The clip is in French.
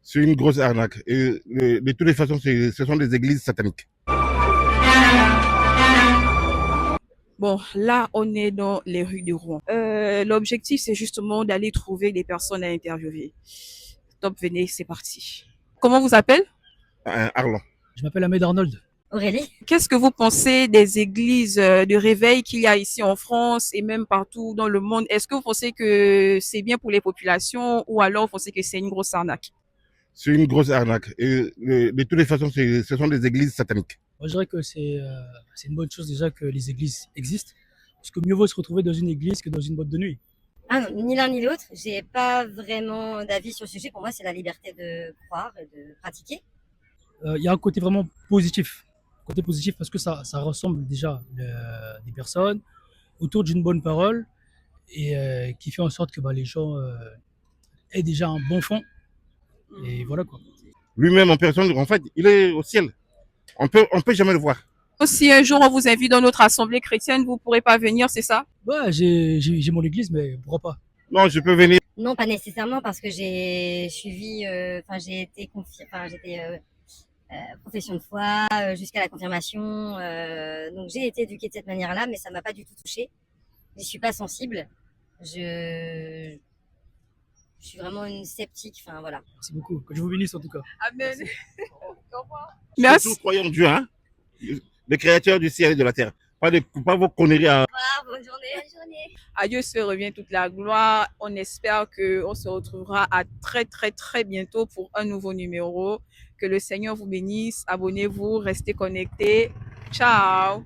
C'est une grosse arnaque. Et de toutes les façons, ce sont des églises sataniques. Bon, là, on est dans les rues de Rouen. L'objectif, c'est justement d'aller trouver des personnes à interviewer. Top, venez, c'est parti. Comment vous appelez? Arlon. Je m'appelle Ahmed Arnold. Aurélie? Qu'est-ce que vous pensez des églises de réveil qu'il y a ici en France et même partout dans le monde? Est-ce que vous pensez que c'est bien pour les populations ou alors vous pensez que c'est une grosse arnaque? C'est une grosse arnaque. Et de toutes les façons, ce sont des églises sataniques. Moi, je dirais que c'est une bonne chose déjà que les églises existent. Parce que mieux vaut se retrouver dans une église que dans une boîte de nuit. Ah non, ni l'un ni l'autre. J'ai pas vraiment d'avis sur le sujet. Pour moi, c'est la liberté de croire et de pratiquer. Il y a un côté vraiment positif. Côté positif parce que ça rassemble déjà des personnes autour d'une bonne parole et qui fait en sorte que les gens aient déjà un bon fond. Et voilà quoi. Lui-même en personne, en fait, il est au ciel. On peut jamais le voir. Si un jour on vous invite dans notre assemblée chrétienne, vous pourrez pas venir, c'est ça? Ouais, j'ai mon église, mais pourquoi pas? Non, je peux venir. Non, pas nécessairement parce que j'ai suivi, j'ai été profession de foi jusqu'à la confirmation. Donc j'ai été éduquée de cette manière-là, mais ça m'a pas du tout touchée. Je suis pas sensible. Je suis vraiment une sceptique. Enfin voilà. Merci beaucoup. Que Dieu vous bénisse en tout cas. Amen. Merci. Merci. Croyons en Dieu, hein. Le créateur du ciel et de la terre. Pas vos conneries à... Au revoir, bonne journée. Bonne journée. À Dieu se revient toute la gloire. On espère qu'on se retrouvera à très très très bientôt pour un nouveau numéro. Que le Seigneur vous bénisse. Abonnez-vous, restez connectés. Ciao.